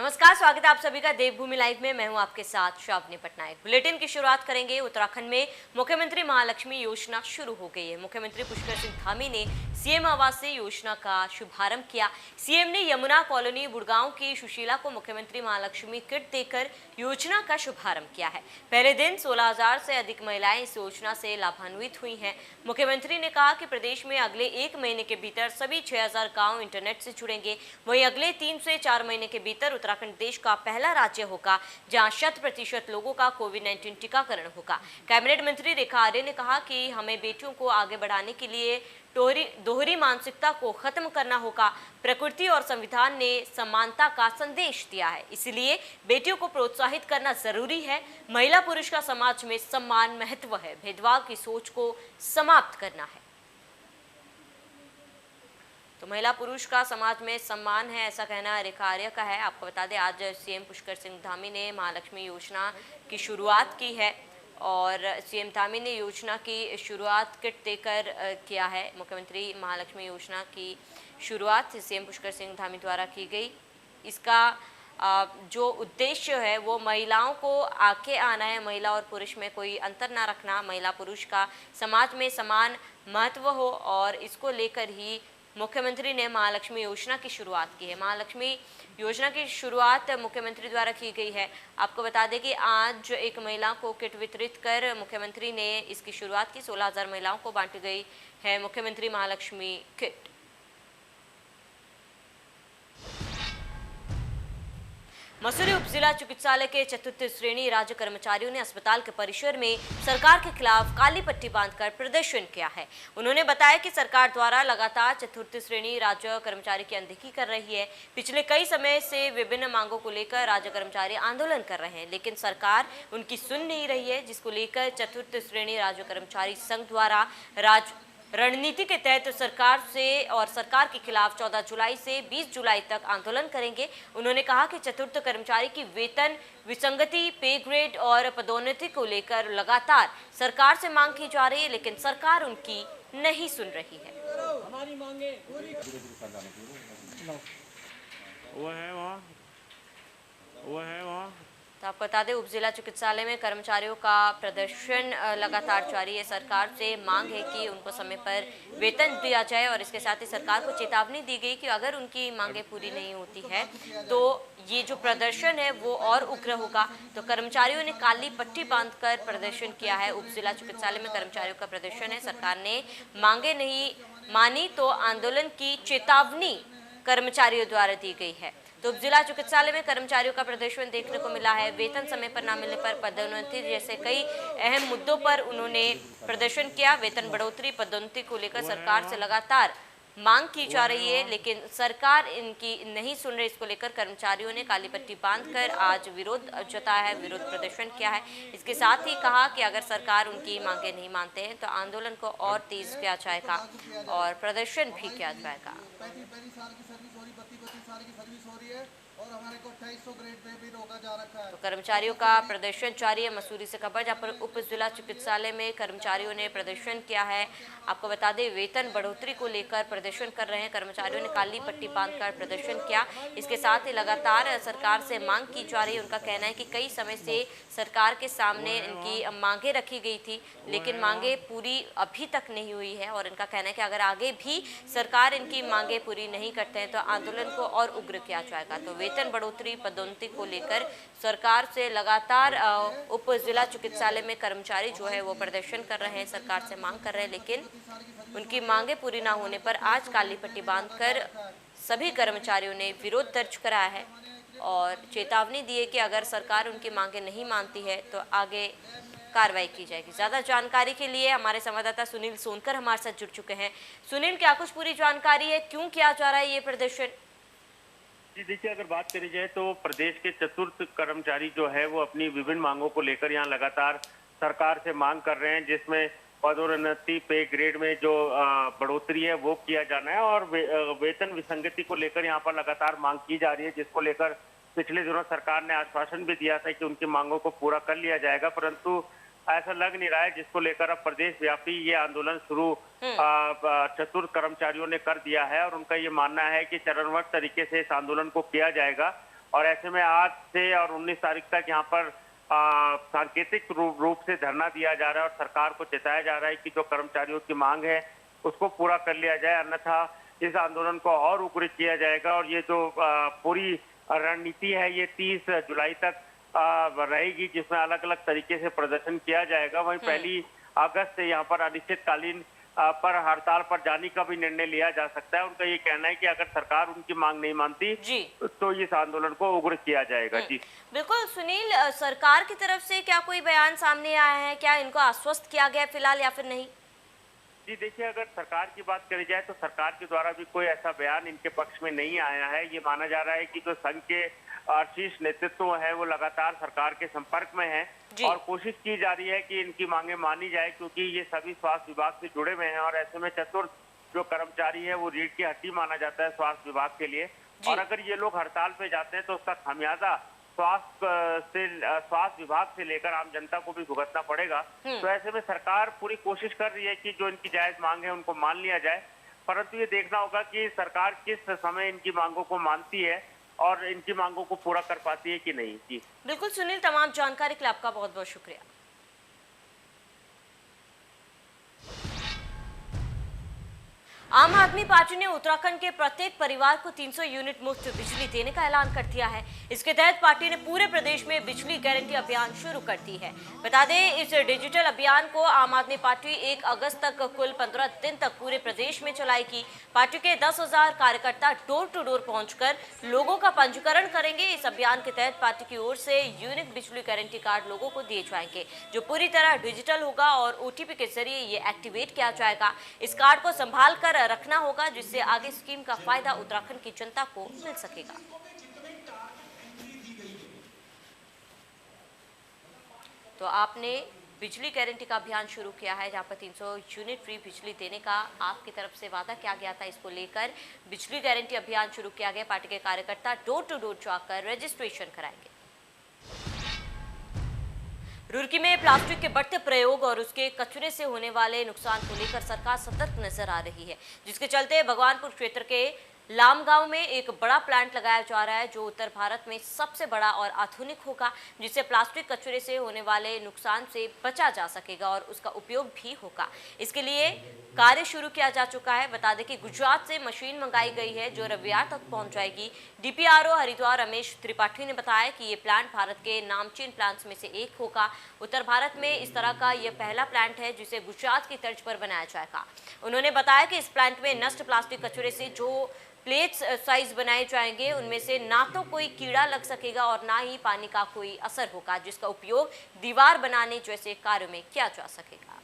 नमस्कार, स्वागत है आप सभी का देवभूमि लाइव में। मैं हूं आपके साथ श्रावणी पटनायक। बुलेटिन की शुरुआत करेंगे। उत्तराखंड में मुख्यमंत्री महालक्ष्मी योजना शुरू हो गई है। मुख्यमंत्री पुष्कर सिंह धामी ने सीएम आवास से योजना का शुभारंभ किया। सीएम ने यमुना कॉलोनी बुड़गांव की सुशीला को मुख्यमंत्री महालक्ष्मी किट देकर योजना का शुभारंभ किया है। पहले दिन 16,000 से अधिक महिलाएं इस योजना से लाभान्वित हुई हैं। मुख्यमंत्री ने कहा कि प्रदेश में अगले 1 महीने के भीतर सभी 6,000 गाँव इंटरनेट से जुड़ेंगे। वहीं अगले 3 से 4 महीने के भीतर उत्तराखंड देश का पहला राज्य होगा जहां 100% लोगों का कोविड-19 टीकाकरण होगा। कैबिनेट मंत्री रेखा आर्य ने कहा कि हमें बेटियों को आगे बढ़ाने के लिए दोहरी मानसिकता को खत्म करना होगा। प्रकृति और संविधान ने समानता का संदेश दिया है, इसलिए बेटियों को प्रोत्साहित करना जरूरी है। महिला पुरुष का समाज में सम्मान महत्व है। भेदभाव की सोच को समाप्त करना है। तो महिला पुरुष का समाज में सम्मान है, ऐसा कहना रेखा आर्य का है। आपको बता दें, आज सीएम पुष्कर सिंह धामी ने महालक्ष्मी योजना की शुरुआत की है और सीएम धामी ने योजना की शुरुआत किट देकर किया है। मुख्यमंत्री महालक्ष्मी योजना की शुरुआत सीएम पुष्कर सिंह धामी द्वारा की गई। इसका जो उद्देश्य है वो महिलाओं को आगे आना है। महिला और पुरुष में कोई अंतर ना रखना, महिला पुरुष का समाज में समान महत्व हो, और इसको लेकर ही मुख्यमंत्री ने महालक्ष्मी योजना की शुरुआत की है। महालक्ष्मी योजना की शुरुआत मुख्यमंत्री द्वारा की गई है। आपको बता दें कि आज एक महिला को किट वितरित कर मुख्यमंत्री ने इसकी शुरुआत की। 16,000 महिलाओं को बांटी गई है मुख्यमंत्री महालक्ष्मी किट। मसूरी उप जिला चिकित्सालय के चतुर्थ श्रेणी राज्य कर्मचारियों ने अस्पताल के परिसर में सरकार के खिलाफ काली पट्टी बांधकर प्रदर्शन किया है। उन्होंने बताया कि सरकार द्वारा लगातार चतुर्थ श्रेणी राज्य कर्मचारी की अनदेखी कर रही है। पिछले कई समय से विभिन्न मांगों को लेकर राज्य कर्मचारी आंदोलन कर रहे हैं, लेकिन सरकार उनकी सुन नहीं रही है, जिसको लेकर चतुर्थ श्रेणी राज्य कर्मचारी संघ द्वारा रणनीति के तहत सरकार से और सरकार के खिलाफ 14 जुलाई से 20 जुलाई तक आंदोलन करेंगे। उन्होंने कहा कि चतुर्थ कर्मचारी की वेतन विसंगति, पे ग्रेड और पदोन्नति को लेकर लगातार सरकार से मांग की जा रही है, लेकिन सरकार उनकी नहीं सुन रही है। हमारी मांगे पूरी वो है वहाँ। तो आपको बता दें, उप जिला चिकित्सालय में कर्मचारियों का प्रदर्शन लगातार जारी है। सरकार से मांग है कि उनको समय पर वेतन दिया जाए और इसके साथ ही सरकार को चेतावनी दी गई कि अगर उनकी मांगें पूरी नहीं होती है तो ये जो प्रदर्शन है वो और उग्र होगा। तो कर्मचारियों ने काली पट्टी बांधकर प्रदर्शन किया है। उप जिला चिकित्सालय में कर्मचारियों का प्रदर्शन है। सरकार ने मांगे नहीं मानी तो आंदोलन की चेतावनी कर्मचारियों द्वारा दी गई है। तो जिला चिकित्सालय में कर्मचारियों का प्रदर्शन देखने को मिला है। वेतन समय पर न मिलने पर, पदोन्नति जैसे कई अहम मुद्दों पर उन्होंने प्रदर्शन किया। वेतन बढ़ोतरी, पदोन्नति को लेकर सरकार से लगातार मांग की जा रही है, लेकिन सरकार इनकी नहीं सुन रही। इसको लेकर कर्मचारियों ने काली पट्टी बांधकर आज विरोध जताया है, विरोध प्रदर्शन किया है। इसके साथ ही कहा कि अगर सरकार उनकी मांगे नहीं मानते हैं तो आंदोलन को और तेज किया जाएगा और प्रदर्शन भी किया जाएगा। और हमारे को 2800 ग्रेड पे भी रोका जा रखा है। तो कर्मचारियों का प्रदर्शन जारी है। मसूरी से खबर, जहाँ पर उप जिला चिकित्सालय में कर्मचारियों ने प्रदर्शन किया है। आपको बता दें, वेतन बढ़ोतरी को लेकर प्रदर्शन कर रहे हैं। कर्मचारियों ने काली पट्टी बांधकर प्रदर्शन किया। इसके साथ ही लगातार सरकार से मांग की जा रही है। उनका कहना है कि कई समय से सरकार के सामने इनकी मांगे रखी गई थी, लेकिन मांगे पूरी अभी तक नहीं हुई है। और इनका कहना है कि अगर आगे भी सरकार इनकी मांगे पूरी नहीं करते हैं तो आंदोलन को और उग्र किया जाएगा। तो वेतन बढ़ोतरी, पदोन्नति को लेकर सरकार से लगातार उप जिला चिकित्सालय में कर्मचारी जो है वो प्रदर्शन कर रहे हैं, सरकार से मांग कर रहे हैं, लेकिन उनकी मांगे पूरी ना होने पर आज काली पट्टी बांधकर सभी कर्मचारियों ने विरोध दर्ज कराया है और चेतावनी दी है कि अगर सरकार उनकी मांगे नहीं मानती है तो आगे कार्रवाई की जाएगी। ज्यादा जानकारी के लिए हमारे संवाददाता सुनील सोनकर हमारे साथ जुड़ चुके हैं। सुनील, क्या कुछ पूरी जानकारी है, क्यों किया जा रहा है ये प्रदर्शन? जी देखिए, अगर बात करी जाए तो प्रदेश के चतुर्थ कर्मचारी जो है वो अपनी विभिन्न मांगों को लेकर यहाँ लगातार सरकार से मांग कर रहे हैं, जिसमें पदोन्नति, पे ग्रेड में जो बढ़ोतरी है वो किया जाना है और वेतन विसंगति को लेकर यहाँ पर लगातार मांग की जा रही है, जिसको लेकर पिछले दिनों सरकार ने आश्वासन भी दिया था कि उनकी मांगों को पूरा कर लिया जाएगा, परंतु ऐसा लग नहीं रहा है, जिसको लेकर अब प्रदेश व्यापी ये आंदोलन शुरू चतुर्थ कर्मचारियों ने कर दिया है और उनका ये मानना है कि चरणबद्ध तरीके से इस आंदोलन को किया जाएगा और ऐसे में आज से और 19 तारीख तक यहाँ पर सांकेतिक रूप से धरना दिया जा रहा है और सरकार को चेताया जा रहा है कि जो कर्मचारियों की मांग है उसको पूरा कर लिया जाए, अन्यथा इस आंदोलन को और उग्र किया जाएगा। और ये जो पूरी रणनीति है ये 30 जुलाई तक रहेगी, जिसमें अलग अलग तरीके से प्रदर्शन किया जाएगा। वहीं 1 अगस्त से यहाँ पर अनिश्चितकालीन पर हड़ताल पर जाने का भी निर्णय लिया जा सकता है। उनका ये कहना है कि अगर सरकार उनकी मांग नहीं मानती तो इस आंदोलन को उग्र किया जाएगा। जी बिल्कुल सुनील, सरकार की तरफ से क्या कोई बयान सामने आया है? क्या इनको आश्वस्त किया गया फिलहाल या फिर नहीं? जी देखिए, अगर सरकार की बात करी जाए तो सरकार के द्वारा भी कोई ऐसा बयान इनके पक्ष में नहीं आया है। ये माना जा रहा है कि जो संघ के शीर्ष नेतृत्व है वो लगातार सरकार के संपर्क में है और कोशिश की जा रही है कि इनकी मांगे मानी जाए, क्योंकि ये सभी स्वास्थ्य विभाग से जुड़े हुए हैं और ऐसे में चतुर्थ जो कर्मचारी है वो रीढ़ की हड्डी माना जाता है स्वास्थ्य विभाग के लिए। और अगर ये लोग हड़ताल पे जाते हैं तो उसका खामियाजा स्वास्थ्य विभाग से लेकर आम जनता को भी भुगतना पड़ेगा। तो ऐसे में सरकार पूरी कोशिश कर रही है कि जो इनकी जायज मांग है उनको मान लिया जाए, परंतु ये देखना होगा कि सरकार किस समय इनकी मांगों को मानती है और इनकी मांगों को पूरा कर पाती है कि नहीं। जी बिल्कुल सुनील, तमाम जानकारी के लिए आपका बहुत बहुत शुक्रिया। आम आदमी पार्टी ने उत्तराखंड के प्रत्येक परिवार को 300 यूनिट मुफ्त बिजली देने का ऐलान कर दिया है। इसके तहत पार्टी ने पूरे प्रदेश में बिजली गारंटी अभियान शुरू कर दी है। बता दें, इस डिजिटल अभियान को आम आदमी पार्टी 1 अगस्त तक कुल 15 दिन तक पूरे प्रदेश में चलाएगी। पार्टी के 10,000 कार्यकर्ता डोर टू डोर पहुंचकर लोगों का पंजीकरण करेंगे। इस अभियान के तहत पार्टी की ओर से यूनिक बिजली गारंटी कार्ड लोगों को दिए जाएंगे, जो पूरी तरह डिजिटल होगा और OTP के जरिए ये एक्टिवेट किया जाएगा। इस कार्ड को संभाल कर रखना होगा, जिससे आगे स्कीम का फायदा उत्तराखंड की जनता को मिल सकेगा। तो आपने बिजली गारंटी का अभियान शुरू किया है, जहां पर 300 यूनिट फ्री बिजली देने का आपकी तरफ से वादा किया गया था। इसको लेकर बिजली गारंटी अभियान शुरू किया गया। पार्टी के कार्यकर्ता डोर टू डोर जाकर रजिस्ट्रेशन कराएंगे। रुड़की में प्लास्टिक के बढ़ते प्रयोग और उसके कचरे से होने वाले नुकसान को लेकर सरकार सतर्क नजर आ रही है, जिसके चलते भगवानपुर क्षेत्र के लाम गांव में एक बड़ा प्लांट लगाया जा रहा है, जो उत्तर भारत में सबसे बड़ा और आधुनिक होगा, जिससे प्लास्टिक कचरे से होने वाले नुकसान से बचा जा सकेगा और उसका उपयोग भी होगा। इसके लिए कार्य शुरू किया जा चुका है। बता दें कि गुजरात से मशीन मंगाई गई है, जो रविवार तक पहुंच जाएगी। DPRO हरिद्वार रमेश त्रिपाठी ने बताया कि ये प्लांट भारत के नामचीन प्लांट्स में से एक होगा। उत्तर भारत में इस तरह का यह पहला प्लांट है जिसे गुजरात की तर्ज पर बनाया जाएगा। उन्होंने बताया कि इस प्लांट में नष्ट प्लास्टिक कचरे से जो प्लेट्स साइज बनाए जाएंगे, उनमें से ना तो कोई कीड़ा लग सकेगा और ना ही पानी का कोई असर होगा, जिसका उपयोग दीवार बनाने जैसे कार्यों में किया जा सकेगा।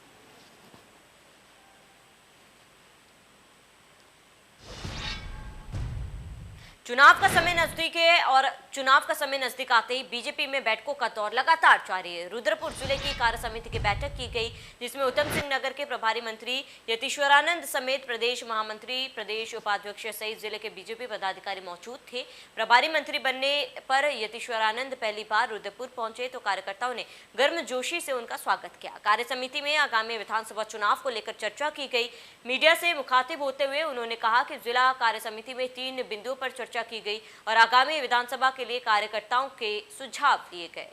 चुनाव का समय नजदीक है और चुनाव का समय नजदीक आते ही बीजेपी में बैठकों का दौर लगातार जारी है। रुद्रपुर जिले की कार्य समिति की बैठक की गई, जिसमें उत्तम सिंह नगर के प्रभारी मंत्री यतीश्वरानंद समेत प्रदेश महामंत्री, प्रदेश उपाध्यक्ष सहित जिले के बीजेपी पदाधिकारी मौजूद थे। प्रभारी मंत्री बनने पर यतीश्वरानंद पहली बार रुद्रपुर पहुंचे तो कार्यकर्ताओं ने गर्मजोशी से उनका स्वागत किया। कार्य समिति में आगामी विधानसभा चुनाव को लेकर चर्चा की गई। मीडिया से मुखातिब होते हुए उन्होंने कहा कि जिला कार्य समिति में 3 बिंदुओं पर चर्चा की गई और आगामी विधानसभा के लिए कार्यकर्ताओं के सुझाव दिए गए।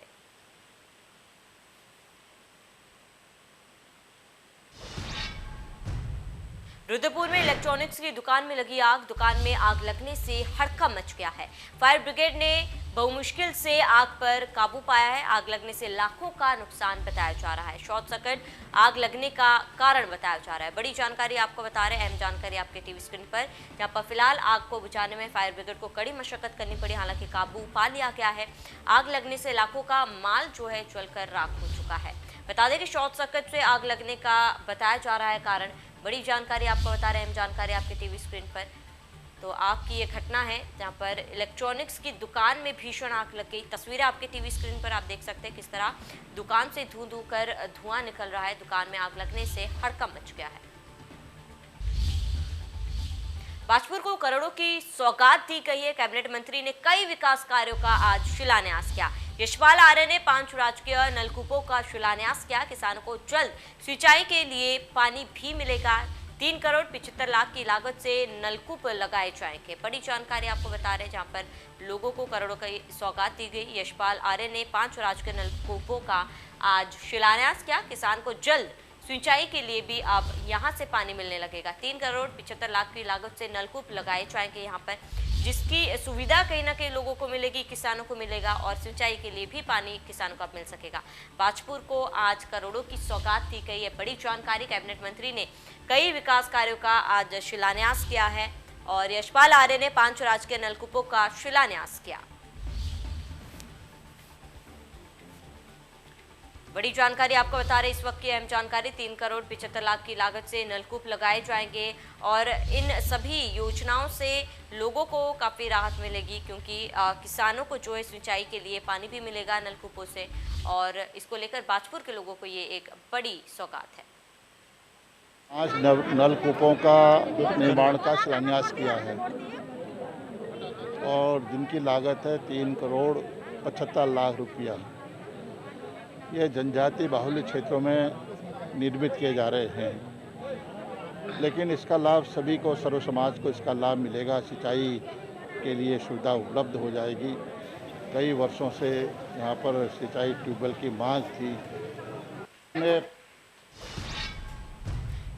रुद्रपुर में इलेक्ट्रॉनिक्स की दुकान में लगी आग। दुकान में आग लगने से हड़कंप मच गया है। फायर ब्रिगेड ने बहुमुश्किल से आग पर काबू पाया है। आग लगने से लाखों का नुकसान बताया जा रहा है। शॉर्ट सर्किट आग लगने का कारण बताया जा रहा है। बड़ी जानकारी आपको बता रहे हैं, अहम जानकारी आपके टीवी स्क्रीन पर, जहां पर फिलहाल आग को बुझाने में फायर ब्रिगेड को कड़ी मशक्कत करनी पड़ी, हालांकि काबू पा लिया गया है। आग लगने से लाखों का माल जो है जलकर राख हो चुका है। बता दें कि शॉर्ट सर्किट से आग लगने का बताया जा रहा है कारण। बड़ी जानकारी आपको बता रहे हैं, अहम जानकारी आपके टीवी स्क्रीन पर। तो आग की ये घटना है जहां पर इलेक्ट्रॉनिक्स की दुकान में भीषण आग लग गई। तस्वीरें आपके टीवी स्क्रीन पर आप देख सकते हैं किस तरह दुकान से धू कर धुआं निकल रहा है। दुकान में आग लगने से हड़कंप मच गया है। भाजपुर को करोड़ों की सौगात दी गई है। कैबिनेट मंत्री ने कई विकास कार्यों का आज शिलान्यास किया। यशपाल आर्य ने 5 राजकीय नलकूपों का शिलान्यास किया। किसानों को जल्द सिंचाई के लिए पानी भी मिलेगा। 3 करोड़ 75 लाख की लागत से नलकूप लगाए जाएंगे। बड़ी जानकारी आपको बता रहे हैं, जहां पर लोगों को करोड़ों की सौगात दी गई। यशपाल आर्य ने 5 राजकीय नलकूपों का आज शिलान्यास किया। किसान को जल्द सिंचाई के लिए भी अब यहां से पानी मिलने लगेगा। 3 करोड़ 75 लाख की लागत से नलकूप लगाए जाएंगे यहां पर, जिसकी सुविधा कहीं ना कहीं लोगों को मिलेगी, किसानों को मिलेगा और सिंचाई के लिए भी पानी किसानों को अब मिल सकेगा। बाजपुर को आज करोड़ों की सौगात दी गई है। बड़ी जानकारी, कैबिनेट मंत्री ने कई विकास कार्यों का आज शिलान्यास किया है और यशपाल आर्य ने 5 राजकीय नलकूपों का शिलान्यास किया। बड़ी जानकारी आपको बता रहे इस वक्त की अहम जानकारी, 3 करोड़ 75 लाख की लागत से नलकूप लगाए जाएंगे और इन सभी योजनाओं से लोगों को काफ़ी राहत मिलेगी, क्योंकि किसानों को जो है सिंचाई के लिए पानी भी मिलेगा नलकूपों से, और इसको लेकर बाजपुर के लोगों को ये एक बड़ी सौगात है। आज नलकूपों का निर्माण का शिलान्यास किया है और जिनकी लागत है 3 करोड़ 75 लाख रुपया। ये जनजाति बाहुल्य क्षेत्रों में निर्मित किए जा रहे हैं, लेकिन इसका लाभ सभी को, सर्व समाज को इसका लाभ मिलेगा। सिंचाई के लिए सुविधा उपलब्ध हो जाएगी। कई वर्षों से यहाँ पर सिंचाई ट्यूबवेल की मांग थी।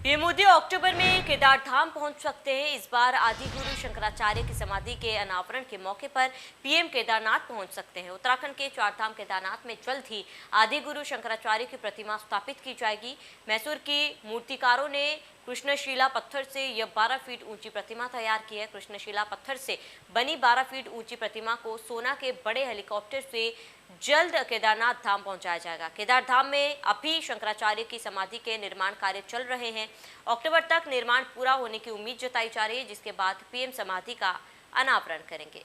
पीएम मोदी अक्टूबर में केदार धाम पहुंच सकते हैं। इस बार आदि गुरु शंकराचार्य की समाधि के अनावरण के मौके पर पीएम केदारनाथ पहुंच सकते हैं। उत्तराखंड के 4 धाम केदारनाथ में जल्द ही आदि गुरु शंकराचार्य की प्रतिमा स्थापित की जाएगी। मैसूर की मूर्तिकारों ने कृष्णशिला पत्थर से यह 12 फीट ऊंची प्रतिमा तैयार की है। कृष्णशिला पत्थर से बनी 12 फीट ऊंची प्रतिमा को सोना के बड़े हेलीकॉप्टर से जल्द केदारनाथ धाम पहुंचाया जाएगा। केदार धाम में अभी शंकराचार्य की समाधि के निर्माण कार्य चल रहे हैं। अक्टूबर तक निर्माण पूरा होने की उम्मीद जताई जा रही है, जिसके बाद पीएम समाधि का अनावरण करेंगे।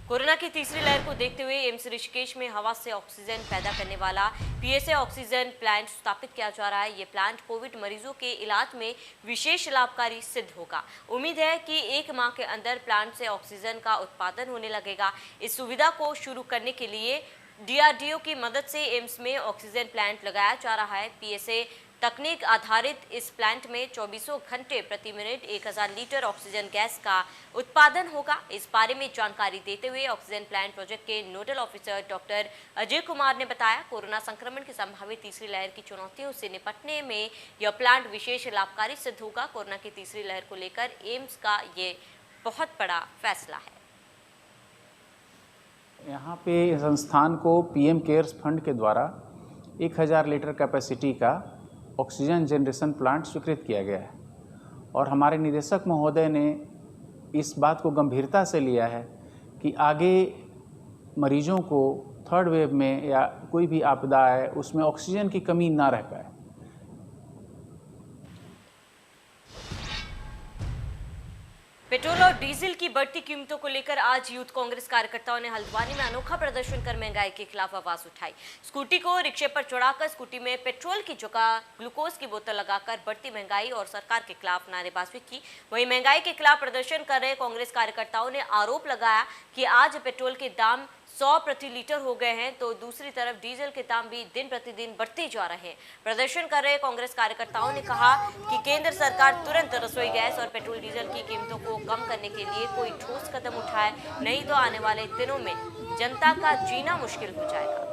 कोरोना की तीसरी लहर को देखते हुए एम्स ऋषिकेश में हवा से ऑक्सीजन पैदा करने वाला पीएसए ऑक्सीजन प्लांट स्थापित किया जा रहा है। ये प्लांट कोविड मरीजों के इलाज में विशेष लाभकारी सिद्ध होगा। उम्मीद है कि 1 माह के अंदर प्लांट से ऑक्सीजन का उत्पादन होने लगेगा। इस सुविधा को शुरू करने के लिए डीआरडीओ की मदद से एम्स में ऑक्सीजन प्लांट लगाया जा रहा है। पीएसए तकनीक आधारित इस प्लांट में 24 घंटे प्रति मिनट 1000 लीटर ऑक्सीजन गैस का उत्पादन होगा। इस बारे में जानकारी देते हुए ऑक्सीजन प्लांट प्रोजेक्ट के nodal officer doctor Ajay Kumar ने बताया, कोरोना संक्रमण की संभावित तीसरी लहर की चुनौतियों से निपटने में यह प्लांट विशेष लाभकारी सिद्ध होगा। कोरोना की तीसरी लहर को लेकर एम्स का ये बहुत बड़ा फैसला है। यहाँ पे संस्थान को पीएम केयर्स फंड के द्वारा 1000 लीटर कैपेसिटी का ऑक्सीजन जनरेशन प्लांट स्वीकृत किया गया है और हमारे निदेशक महोदय ने इस बात को गंभीरता से लिया है कि आगे मरीजों को थर्ड वेव में या कोई भी आपदा आए उसमें ऑक्सीजन की कमी ना रह पाए। पेट्रोल और डीजल की बढ़ती कीमतों को लेकर आज यूथ कांग्रेस कार्यकर्ताओं ने हल्द्वानी में अनोखा प्रदर्शन कर महंगाई के खिलाफ आवाज उठाई। स्कूटी को रिक्शे पर चढ़ाकर स्कूटी में पेट्रोल की जगह ग्लूकोज की बोतल लगाकर बढ़ती महंगाई और सरकार के खिलाफ नारेबाजी की। वहीं महंगाई के खिलाफ प्रदर्शन कर रहे कांग्रेस कार्यकर्ताओं ने आरोप लगाया कि आज पेट्रोल के दाम 100 प्रति लीटर हो गए हैं, तो दूसरी तरफ डीजल के दाम भी दिन प्रतिदिन बढ़ते जा रहे हैं। प्रदर्शन कर रहे कांग्रेस कार्यकर्ताओं ने कहा कि केंद्र सरकार तुरंत रसोई गैस और पेट्रोल डीजल की कीमतों को कम करने के लिए कोई ठोस कदम उठाए, नहीं तो आने वाले दिनों में जनता का जीना मुश्किल हो जाएगा।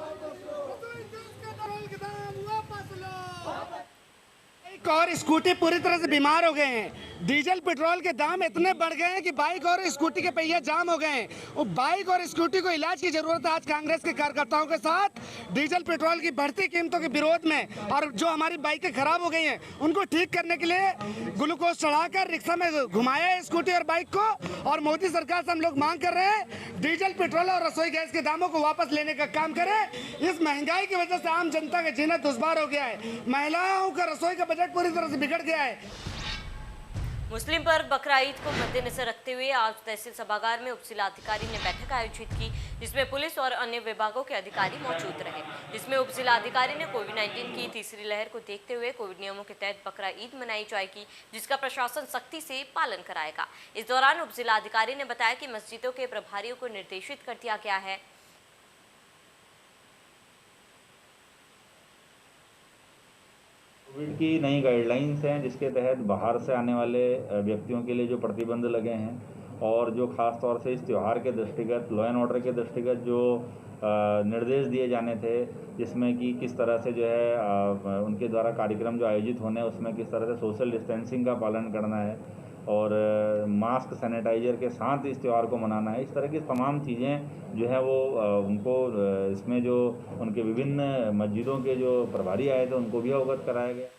और स्कूटी पूरी तरह से बीमार हो गए हैं। डीजल पेट्रोल के दाम इतने बढ़ गए हैं कि बाइक और स्कूटी के पहिए जाम हो गए हैं। वो बाइक और स्कूटी को इलाज की जरूरत है। आज कांग्रेस के कार्यकर्ताओं के साथ डीजल पेट्रोल की बढ़ती कीमतों के विरोध में और जो हमारी बाइकें खराब हो गई हैं उनको ठीक करने के लिए ग्लूकोज चढ़ाकर रिक्शा में घुमाया है स्कूटी और बाइक को। और मोदी सरकार से हम लोग मांग कर रहे हैं डीजल पेट्रोल और रसोई गैस के दामों को वापस लेने का काम करें। इस महंगाई की वजह से आम जनता का जीना दुश्वार हो गया है। महिलाओं का रसोई का बजट पूरी तरह से बिगड़ गया है। मुस्लिम पर्व बकरा ईद को मद्देनजर रखते हुए आज तहसील सभागार में उपजिलाधिकारी ने बैठक आयोजित की, जिसमें पुलिस और अन्य विभागों के अधिकारी मौजूद रहे। इसमें उपजिलाधिकारी ने कोविड-19 की तीसरी लहर को देखते हुए कोविड नियमों के तहत बकरा ईद मनाई जाएगी, जिसका प्रशासन सख्ती से पालन कराएगा। इस दौरान उपजिलाधिकारी ने बताया कि मस्जिदों के प्रभारियों को निर्देशित कर दिया गया है कोविड की नई गाइडलाइंस हैं जिसके तहत बाहर से आने वाले व्यक्तियों के लिए जो प्रतिबंध लगे हैं और जो खास तौर से इस त्यौहार के दृष्टिगत लॉ एंड ऑर्डर के दृष्टिगत जो निर्देश दिए जाने थे, जिसमें कि किस तरह से जो है उनके द्वारा कार्यक्रम जो आयोजित होने हैं उसमें किस तरह से सोशल डिस्टेंसिंग का पालन करना है और मास्क सैनिटाइजर के साथ इस त्यौहार को मनाना है, इस तरह की तमाम चीज़ें जो है वो उनको इसमें जो उनके विभिन्न मस्जिदों के जो प्रभारी आए थे उनको भी अवगत कराया गया।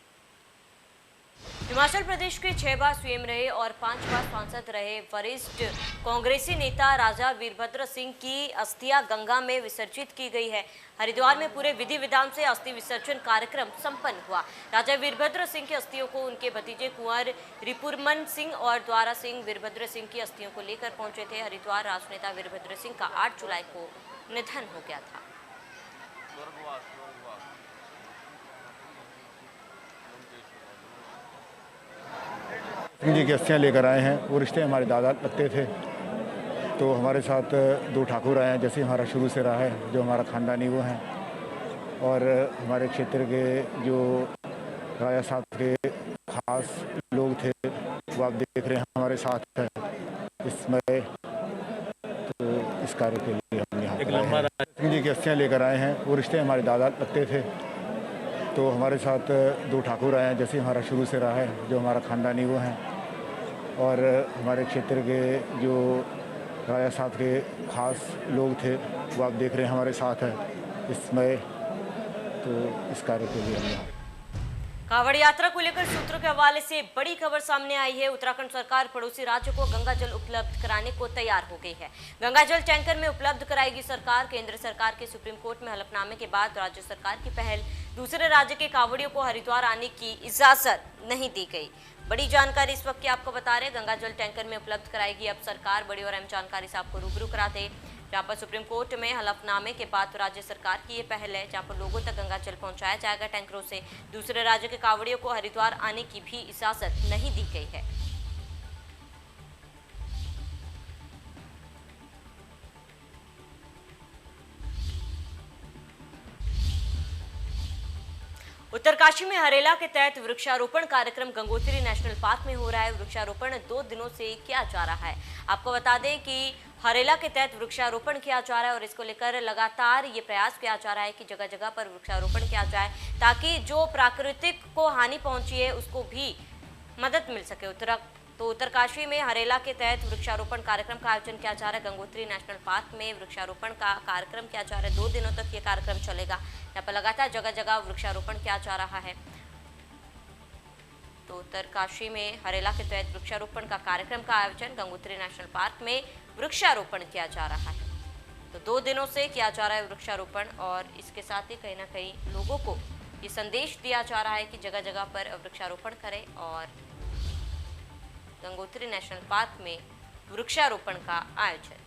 हिमाचल प्रदेश के 6 बार सीएम रहे और 5 बार सांसद रहे वरिष्ठ कांग्रेसी नेता राजा वीरभद्र सिंह की अस्थियां गंगा में विसर्जित की गई है। हरिद्वार में पूरे विधि विधान से अस्थि विसर्जन कार्यक्रम संपन्न हुआ। राजा वीरभद्र सिंह की अस्थियों को उनके भतीजे कुंवर रिपुरमन सिंह और द्वारा सिंह वीरभद्र सिंह की अस्थियों को लेकर पहुंचे थे। हरिद्वार राजनेता वीरभद्र सिंह का 8 जुलाई को निधन हो गया था। सिंह जी की अस्थियाँ लेकर आए हैं। वो रिश्ते हमारे दादा लगते थे, तो हमारे साथ 2 ठाकुर आए हैं, जैसे हमारा शुरू से रहा है, जो हमारा ख़ानदानी वो हैं। और हमारे क्षेत्र के जो राजा साहब के ख़ास लोग थे वो आप देख रहे हैं हमारे साथ हैं इसमें। तो इस कार्य के लिए हम यहाँ पर सिंह जी की अस्थियाँ लेकर आए हैं। वो रिश्ते हमारे दादा लगते थे, तो हमारे साथ 2 ठाकुर आए हैं, जैसे हमारा शुरू से रहा है, जो हमारा ख़ानदानी वो हैं। और हमारे क्षेत्र के जो राजा साहब के ख़ास लोग थे वो आप देख रहे हैं हमारे साथ हैं इसमें। तो इस कार्य के लिए हम यहाँ कांवड़ यात्रा को लेकर सूत्रों के हवाले से बड़ी खबर सामने आई है। उत्तराखंड सरकार पड़ोसी राज्य को गंगा जल उपलब्ध कराने को तैयार हो गई है। गंगा जल टैंकर में उपलब्ध कराएगी सरकार। केंद्र सरकार के सुप्रीम कोर्ट में हलफनामे के बाद राज्य सरकार की पहल, दूसरे राज्य के कांवड़ियों को हरिद्वार आने की इजाजत नहीं दी गई। बड़ी जानकारी इस वक्त की आपको बता रहे, गंगा जल टैंकर में उपलब्ध कराएगी अब सरकार। बड़ी और अहम जानकारी से आपको रूबरू कराते, जहाँ पर सुप्रीम कोर्ट में हलफनामे के बाद तो राज्य सरकार की ये पहल है, जहाँ पर लोगों तक गंगा जल पहुंचाया जाएगा टैंकरों से। दूसरे राज्य के कांवड़ियों को हरिद्वार आने की भी इजाजत नहीं दी गई है। उत्तरकाशी में हरेला के तहत वृक्षारोपण कार्यक्रम गंगोत्री नेशनल पार्क में हो रहा है। वृक्षारोपण 2 दिनों से किया जा रहा है। आपको बता दें कि हरेला के तहत वृक्षारोपण किया जा रहा है और इसको लेकर लगातार ये प्रयास किया जा रहा है कि जगह जगह पर वृक्षारोपण किया जाए, ताकि जो प्राकृतिक को हानि पहुंची है उसको भी मदद मिल सके। उत्तरकाशी में हरेला के तहत वृक्षारोपण कार्यक्रम का आयोजन किया जा रहा है। गंगोत्री नेशनल पार्क में वृक्षारोपण का कार्यक्रम किया जा रहा है। 2 दिनों तक ये कार्यक्रम चलेगा। यहाँ पर लगातार जगह जगह वृक्षारोपण किया जा रहा है। तो उत्तरकाशी में हरेला के तहत वृक्षारोपण का कार्यक्रम का आयोजन गंगोत्री नेशनल पार्क में वृक्षारोपण किया जा रहा है। तो 2 दिनों से किया जा रहा है वृक्षारोपण और इसके साथ ही कहीं ना कहीं लोगों को ये संदेश दिया जा रहा है कि जगह जगह पर वृक्षारोपण करें और गंगोत्री नेशनल पार्क में वृक्षारोपण का आयोजन।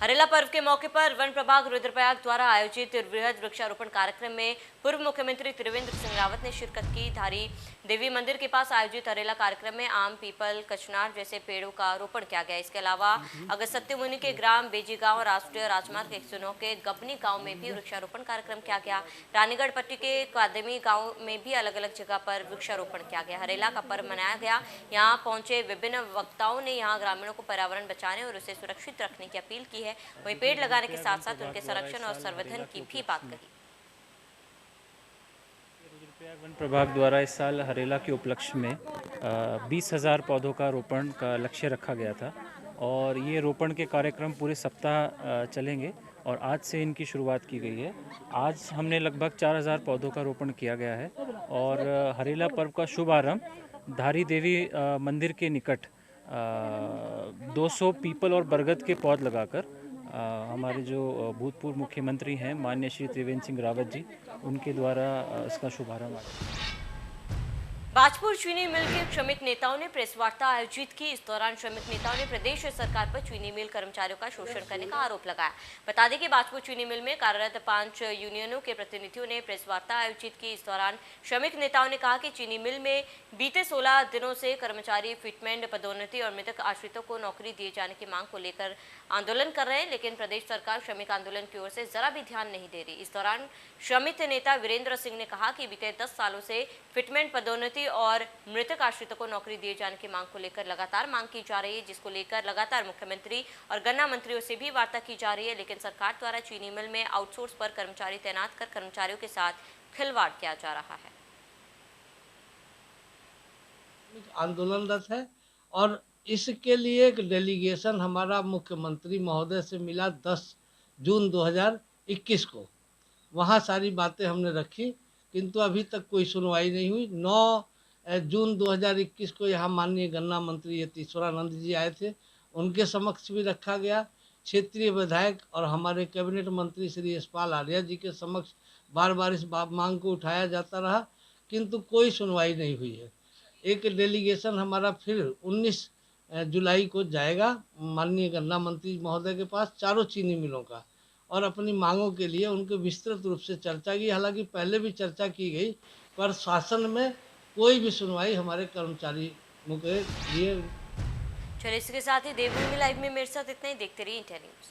हरेला पर्व के मौके पर वन प्रभाग रुद्रप्रयाग द्वारा आयोजित वृहद वृक्षारोपण कार्यक्रम में पूर्व मुख्यमंत्री त्रिवेंद्र सिंह रावत ने शिरकत की। धारी देवी मंदिर के पास आयोजित हरेला कार्यक्रम में आम, पीपल, कचनार जैसे पेड़ों का रोपण किया गया। इसके अलावा अगस्त्य मुनि के ग्राम बेजी गांव राष्ट्रीय राजमार्ग 109 के गपनी गांव में भी वृक्षारोपण कार्यक्रम किया गया। रानीगढ़ पट्टी के कादमी गांव में भी अलग अलग जगह पर वृक्षारोपण किया गया। हरेला का पर्व मनाया गया। यहाँ पहुंचे विभिन्न वक्ताओं ने यहाँ ग्रामीणों को पर्यावरण बचाने और उसे सुरक्षित रखने की अपील की है। वहीं पेड़ लगाने के साथ साथ उनके संरक्षण और संवर्धन की भी बात कही। रुद्रप्रयाग वन प्रभाग द्वारा इस साल हरेला के उपलक्ष्य में 20,000 पौधों का रोपण का लक्ष्य रखा गया था और ये रोपण के कार्यक्रम पूरे सप्ताह चलेंगे और आज से इनकी शुरुआत की गई है। आज हमने लगभग 4,000 पौधों का रोपण किया गया है और हरेला पर्व का शुभारंभ धारी देवी मंदिर के निकट 200 पीपल और बरगद के पौध लगाकर हमारे जो भूतपूर्व मुख्यमंत्री हैं माननीय श्री त्रिवेंद्र सिंह रावत जी, उनके द्वारा इसका शुभारंभ। भाजपुर चीनी मिल के श्रमिक नेताओं ने प्रेस वार्ता आयोजित की। इस दौरान श्रमिक नेताओं ने प्रदेश सरकार पर चीनी मिल कर्मचारियों का शोषण करने का आरोप लगाया। बता दें कि भाजपुर चीनी मिल में कार्यरत 5 यूनियनों के प्रतिनिधियों ने प्रेस वार्ता आयोजित की। इस दौरान श्रमिक नेताओं ने कहा कि चीनी मिल में बीते 16 दिनों से कर्मचारी फिटमेंट, पदोन्नति और मृतक आश्रितों को नौकरी दिए जाने की मांग को लेकर आंदोलन कर रहे हैं, लेकिन प्रदेश सरकार श्रमिक आंदोलन की ओर से जरा भी ध्यान नहीं दे रही। इस दौरान श्रमिक नेता वीरेंद्र सिंह ने कहा कि बीते 10 सालों से फिटमेंट, पदोन्नति और मृतक आश्रितों को नौकरी दिए जाने की मांग को लेकर लगातार मांग की जा रही है, जिसको लेकर लगातार मुख्यमंत्री और गन्ना मंत्रियों से भी वार्ता की जा रही है, लेकिन सरकार द्वारा चीनी मिल में आउटसोर्स पर कर्मचारी तैनात कर कर्मचारियों के साथ खिलवाड़ किया जा रहा है। आंदोलनरत है और इसके लिए एक डेलीगेशन हमारा मुख्यमंत्री महोदय से मिला 10 जून 2021 को। वहाँ सारी बातें हमने रखी, किंतु अभी तक कोई सुनवाई नहीं हुई। 9 जून 2021 को यहाँ माननीय गन्ना मंत्री यतीश्वरानंद जी आए थे, उनके समक्ष भी रखा गया। क्षेत्रीय विधायक और हमारे कैबिनेट मंत्री श्री यशपाल आर्या जी के समक्ष बार बार इस मांग को उठाया जाता रहा, किंतु कोई सुनवाई नहीं हुई है। एक डेलीगेशन हमारा फिर 19 जुलाई को जाएगा माननीय गन्ना मंत्री महोदय के पास, चारों चीनी मिलों का, और अपनी मांगों के लिए उनके विस्तृत रूप से चर्चा की। हालांकि पहले भी चर्चा की गई, पर शासन में कोई भी सुनवाई हमारे कर्मचारियों के लिए। चलिए, इसके साथ ही देवभूमि लाइव में मेरे साथ इतना ही। देखते रहिए इंडिया न्यूज़।